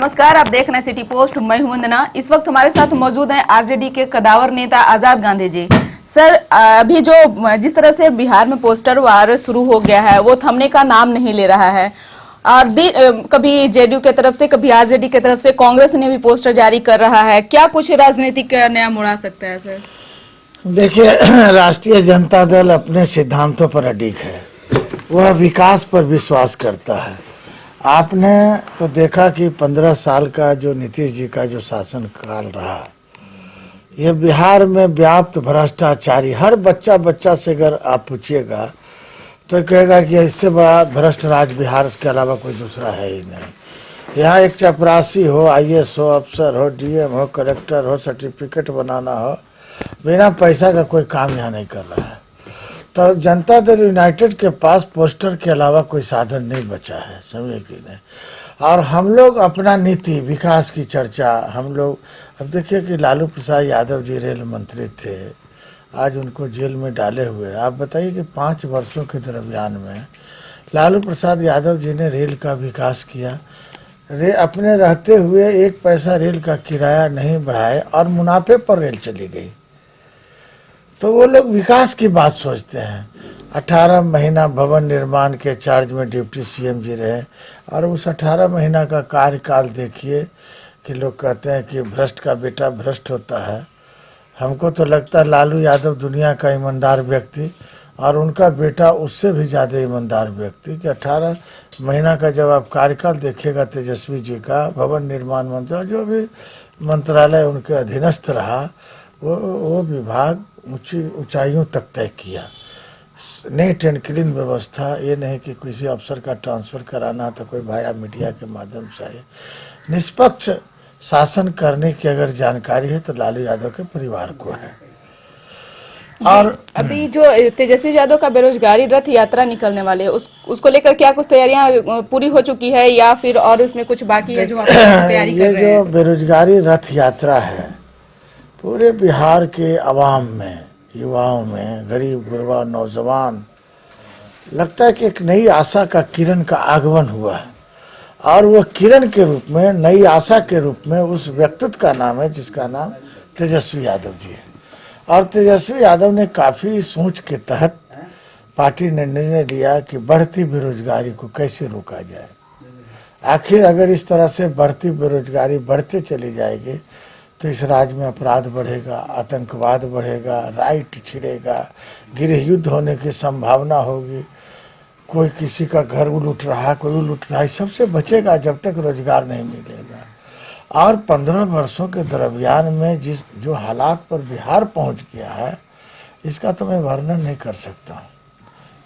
नमस्कार, आप देख रहे हैं सिटी पोस्ट। मैं हूं वंदना। इस वक्त हमारे साथ मौजूद हैं आरजेडी के कदावर नेता आजाद गांधी जी। सर, अभी जो जिस तरह से बिहार में पोस्टर वार शुरू हो गया है वो थमने का नाम नहीं ले रहा है और कभी जेडीयू की तरफ से, कभी आरजेडी की तरफ से, कांग्रेस ने भी पोस्टर जारी कर रहा है। क्या कुछ राजनीतिक नया मोड़ आ सकता है सर? देखिए, राष्ट्रीय जनता दल अपने सिद्धांतों पर अडिग है। वह विकास पर विश्वास करता है। आपने तो देखा कि 15 साल का जो नीतीश जी का जो शासन काल रहा, यह बिहार में व्याप्त भ्रष्टाचारी, हर बच्चा से अगर आप पूछिएगा तो कहेगा कि इससे बड़ा भ्रष्ट राज बिहार के अलावा कोई दूसरा है ही नहीं। यहाँ एक चपरासी हो, आईएएस हो, अफसर हो, डीएम हो, कलेक्टर हो, सर्टिफिकेट बनाना हो, बिना पैसा का कोई काम यहाँ नहीं कर रहा है। तो जनता दल यूनाइटेड के पास पोस्टर के अलावा कोई साधन नहीं बचा है, समझे कि नहीं। और हम लोग अपना नीति विकास की चर्चा, हम लोग अब देखिए कि लालू प्रसाद यादव जी रेल मंत्री थे, आज उनको जेल में डाले हुए। आप बताइए कि 5 वर्षों के दरमियान में लालू प्रसाद यादव जी ने रेल का विकास किया। अपने रहते हुए 1 पैसा रेल का किराया नहीं बढ़ाए और मुनाफे पर रेल चली गई। तो वो लोग विकास की बात सोचते हैं। 18 महीना भवन निर्माण के चार्ज में डिप्टी सीएम जी रहे और उस 18 महीना का कार्यकाल देखिए कि लोग कहते हैं कि भ्रष्ट का बेटा भ्रष्ट होता है। हमको तो लगता है लालू यादव दुनिया का ईमानदार व्यक्ति और उनका बेटा उससे भी ज़्यादा ईमानदार व्यक्ति कि 18 महीना का जब आप कार्यकाल देखिएगा तेजस्वी जी का, भवन निर्माण मंत्री जो भी मंत्रालय उनके अधीनस्थ रहा, वो विभाग ऊंचाइयों तक तय किया। नेट एंड क्लीन व्यवस्था, ये नहीं कि किसी अफसर का ट्रांसफर कराना तो कोई भाया मीडिया के माध्यम से आए। निष्पक्ष शासन करने की अगर जानकारी है तो लालू यादव के परिवार को है। और अभी जो तेजस्वी यादव का बेरोजगारी रथ यात्रा निकलने वाले है, उसको लेकर क्या कुछ तैयारियां पूरी हो चुकी है या फिर और उसमें कुछ बाकी है जो आप तैयारी कर रहे हैं? ये जो बेरोजगारी रथ यात्रा है, पूरे बिहार के अवाम में, युवाओं में, गरीब गुरबा नौजवान, लगता है कि एक नई आशा का किरण का आगमन हुआ है। और वह किरण के रूप में, नई आशा के रूप में उस व्यक्तित्व का नाम है जिसका नाम तेजस्वी यादव जी है। और तेजस्वी यादव ने काफ़ी सोच के तहत पार्टी ने निर्णय लिया कि बढ़ती बेरोजगारी को कैसे रोका जाए। आखिर अगर इस तरह से बढ़ती बेरोजगारी बढ़ते चली जाएगी तो इस राज्य में अपराध बढ़ेगा, आतंकवाद बढ़ेगा, राइट छिड़ेगा, गृह युद्ध होने की संभावना होगी। कोई किसी का घर लूट रहा है, कोई लूट रहा है, सबसे बचेगा जब तक रोजगार नहीं मिलेगा। और 15 वर्षों के दरमियान में जो हालात पर बिहार पहुंच गया है, इसका तो मैं वर्णन नहीं कर सकता हूँ।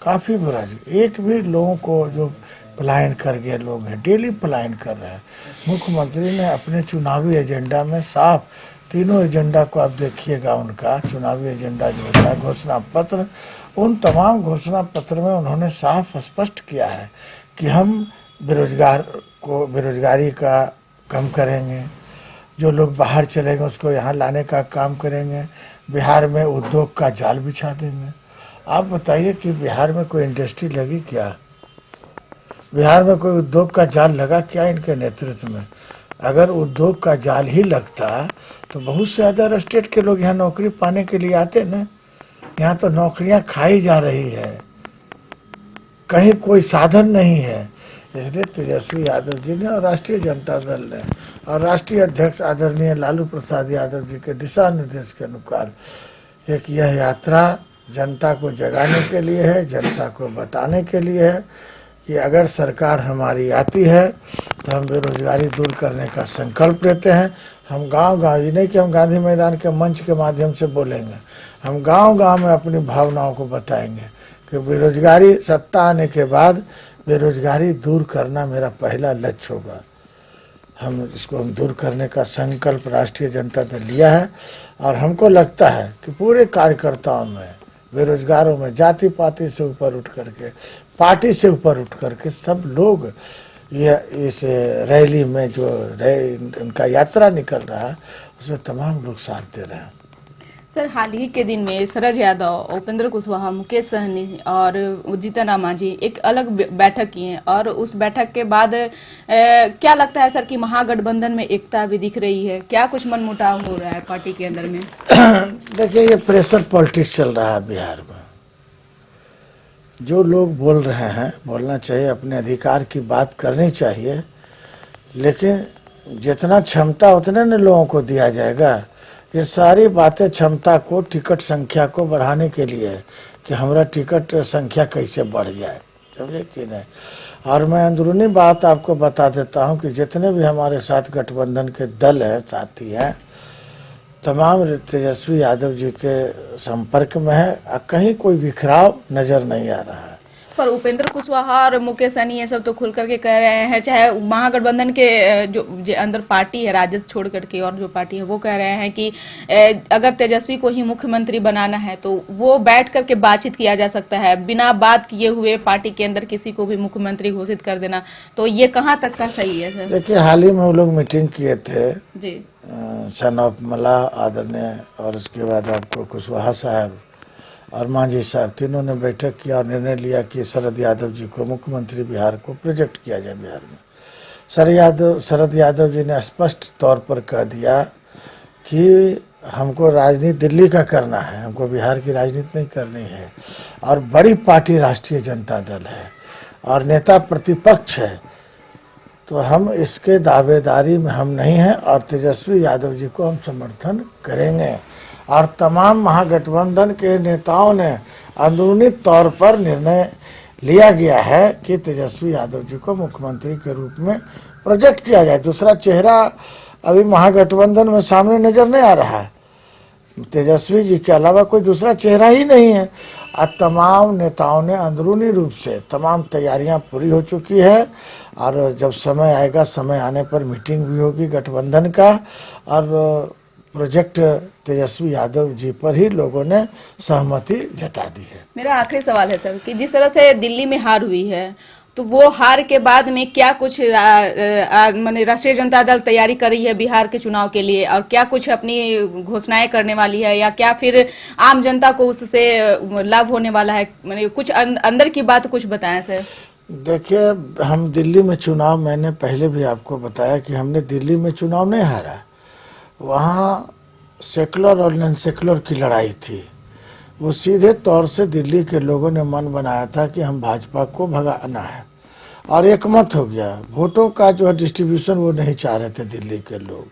काफ़ी बुरा, एक भी लोगों को जो पलायन कर गए लोग हैं, डेली पलायन कर रहे हैं। मुख्यमंत्री ने अपने चुनावी एजेंडा में साफ तीनों एजेंडा को आप देखिएगा, उनका चुनावी एजेंडा जो होता है, घोषणा पत्र, उन तमाम घोषणा पत्र में उन्होंने साफ स्पष्ट किया है कि हम बेरोजगारी का कम करेंगे, जो लोग बाहर चलेंगे उसको यहाँ लाने का काम करेंगे, बिहार में उद्योग का जाल बिछा देंगे। आप बताइए कि बिहार में कोई इंडस्ट्री लगी क्या? बिहार में कोई उद्योग का जाल लगा क्या इनके नेतृत्व में? अगर उद्योग का जाल ही लगता तो बहुत से अदर स्टेट के लोग यहाँ नौकरी पाने के लिए आते ना। यहाँ तो नौकरियां खाई जा रही है, कहीं कोई साधन नहीं है। इसलिए तेजस्वी यादव जी ने और राष्ट्रीय जनता दल ने और राष्ट्रीय अध्यक्ष आदरणीय लालू प्रसाद यादव जी के दिशा निर्देश के अनुसार एक यह यात्रा जनता को जगाने के लिए है, जनता को बताने के लिए है कि अगर सरकार हमारी आती है तो हम बेरोजगारी दूर करने का संकल्प लेते हैं। हम गांव-गांव, ये नहीं कि हम गांधी मैदान के मंच के माध्यम से बोलेंगे, हम गांव-गांव में अपनी भावनाओं को बताएंगे कि बेरोजगारी, सत्ता आने के बाद बेरोजगारी दूर करना मेरा पहला लक्ष्य होगा। हम इसको दूर करने का संकल्प राष्ट्रीय जनता दल लिया है और हमको लगता है कि पूरे कार्यकर्ताओं में, बेरोजगारों में, जाति पाति से ऊपर उठ करके, पार्टी से ऊपर उठ करके सब लोग इस रैली में जो उनका यात्रा निकल रहा है उसमें तमाम लोग साथ दे रहे हैं। सर, हाल ही के दिन में शरद यादव, उपेंद्र कुशवाहा, मुकेश सहनी और जीतन राम मांझी एक अलग बैठक की है और उस बैठक के बाद क्या लगता है सर कि महागठबंधन में एकता भी दिख रही है? क्या कुछ मनमुटाव हो रहा है पार्टी के अंदर में? देखिए, ये प्रेशर पॉलिटिक्स चल रहा है बिहार में। जो लोग बोल रहे हैं, बोलना चाहिए, अपने अधिकार की बात करनी चाहिए, लेकिन जितना क्षमता उतने न लोगों को दिया जाएगा। ये सारी बातें क्षमता को, टिकट संख्या को बढ़ाने के लिए है कि हमारा टिकट संख्या कैसे बढ़ जाए, समझे कि नहीं। और मैं अंदरूनी बात आपको बता देता हूं कि जितने भी हमारे साथ गठबंधन के दल हैं, साथी हैं, तमाम तेजस्वी यादव जी के संपर्क में है। कहीं कोई बिखराव नजर नहीं आ रहा है। पर उपेंद्र कुशवाहा और मुकेश सहनी ये सब तो खुल करके कह रहे हैं, चाहे महागठबंधन के जो अंदर पार्टी है, राजद छोड़ करके और जो पार्टी है, वो कह रहे हैं कि अगर तेजस्वी को ही मुख्यमंत्री बनाना है तो वो बैठ करके बातचीत किया जा सकता है, बिना बात किए हुए पार्टी के अंदर किसी को भी मुख्यमंत्री घोषित कर देना। तो ये कहाँ तक का सही है सर? देखिए, हाल ही में वो लोग मीटिंग किए थे जी, सन ऑफ मला आदरणीय, और उसके बाद आपको कुशवाहा साहब और मांझी साहब, तीनों ने बैठक किया और निर्णय लिया कि शरद यादव जी को मुख्यमंत्री बिहार को प्रोजेक्ट किया जाए बिहार में। शरद यादव जी ने स्पष्ट तौर पर कह दिया कि हमको राजनीति दिल्ली का करना है, हमको बिहार की राजनीति नहीं करनी है। और बड़ी पार्टी राष्ट्रीय जनता दल है और नेता प्रतिपक्ष है, तो हम इसके दावेदारी में हम नहीं हैं और तेजस्वी यादव जी को हम समर्थन करेंगे। और तमाम महागठबंधन के नेताओं ने अंदरूनी तौर पर निर्णय लिया गया है कि तेजस्वी यादव जी को मुख्यमंत्री के रूप में प्रोजेक्ट किया जाए। दूसरा चेहरा अभी महागठबंधन में सामने नजर नहीं आ रहा है। तेजस्वी जी के अलावा कोई दूसरा चेहरा ही नहीं है। और तमाम नेताओं ने अंदरूनी रूप से तमाम तैयारियां पूरी हो चुकी है और जब समय आएगा, समय आने पर मीटिंग भी होगी गठबंधन का और प्रोजेक्ट तेजस्वी यादव जी पर ही लोगों ने सहमति जता दी है। मेरा आखिरी सवाल है सर कि जिस तरह से दिल्ली में हार हुई है, तो वो हार के बाद में क्या कुछ माने राष्ट्रीय जनता दल तैयारी कर रही है बिहार के चुनाव के लिए, और क्या कुछ अपनी घोषणाएं करने वाली है, या क्या फिर आम जनता को उससे लाभ होने वाला है? माने कुछ अंदर की बात कुछ बताएं सर। देखिए, हम दिल्ली में चुनाव, मैंने पहले भी आपको बताया कि हमने दिल्ली में चुनाव नहीं हारा। वहाँ सेकुलर और नॉन सेकुलर की लड़ाई थी। वो सीधे तौर से दिल्ली के लोगों ने मन बनाया था कि हम भाजपा को भगाना है और एकमत हो गया। वोटों का जो है डिस्ट्रीब्यूशन वो नहीं चाह रहे थे दिल्ली के लोग,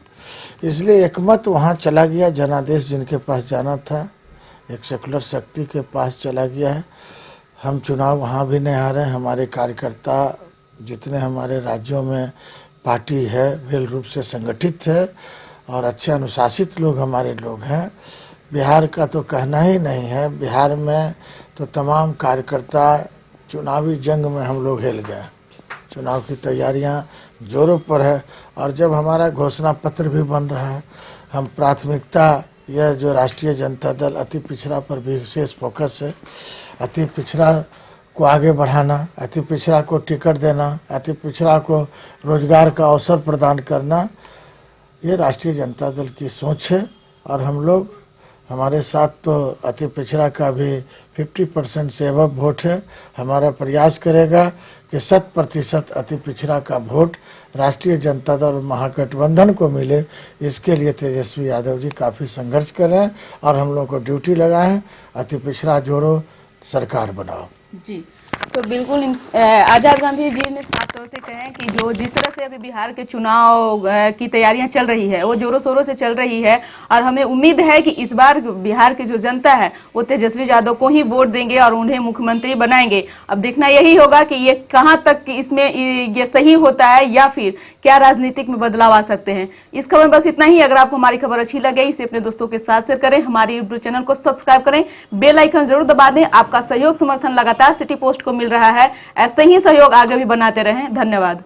इसलिए एकमत वहाँ चला गया। जनादेश जिनके पास जाना था, एक सेकुलर शक्ति के पास चला गया है। हम चुनाव वहाँ भी नहीं हारे। हमारे कार्यकर्ता जितने हमारे राज्यों में पार्टी है वेल रूप से संगठित है और अच्छे अनुशासित लोग हमारे लोग हैं। बिहार का तो कहना ही नहीं है। बिहार में तो तमाम कार्यकर्ता चुनावी जंग में हम लोग हिल गए। चुनाव की तैयारियां जोरों पर है और जब हमारा घोषणा पत्र भी बन रहा है, हम प्राथमिकता यह जो राष्ट्रीय जनता दल अति पिछड़ा पर भी विशेष फोकस है। अति पिछड़ा को आगे बढ़ाना, अति पिछड़ा को टिकट देना, अति पिछड़ा को रोजगार का अवसर प्रदान करना, ये राष्ट्रीय जनता दल की सोच है। और हम लोग, हमारे साथ तो अति पिछड़ा का भी 50% से अबव वोट है। हमारा प्रयास करेगा कि 100% अति पिछड़ा का वोट राष्ट्रीय जनता दल और महागठबंधन को मिले। इसके लिए तेजस्वी यादव जी काफ़ी संघर्ष कर रहे हैं और हम लोग को ड्यूटी लगाए हैं, अति पिछड़ा जोड़ो, सरकार बनाओ। जी, तो बिल्कुल आजाद गांधी जी ने साफ तौर से कहे कि जो जिस तरह से अभी बिहार के चुनाव की तैयारियां चल रही है वो जोरों शोरों से चल रही है और हमें उम्मीद है कि इस बार बिहार की जो जनता है वो तेजस्वी यादव को ही वोट देंगे और उन्हें मुख्यमंत्री बनाएंगे। अब देखना यही होगा कि ये कहां तक इसमें ये सही होता है या फिर क्या राजनीतिक में बदलाव आ सकते हैं। इस खबर में बस इतना ही। अगर आपको हमारी खबर अच्छी लगे इसे अपने दोस्तों के साथ शेयर करें, हमारे यूट्यूब चैनल को सब्सक्राइब करें, बेल आइकन जरूर दबा दें। आपका सहयोग समर्थन लगातार सिटी पोस्ट को मिल रहा है, ऐसे ही सहयोग आगे भी बनाते रहें। धन्यवाद।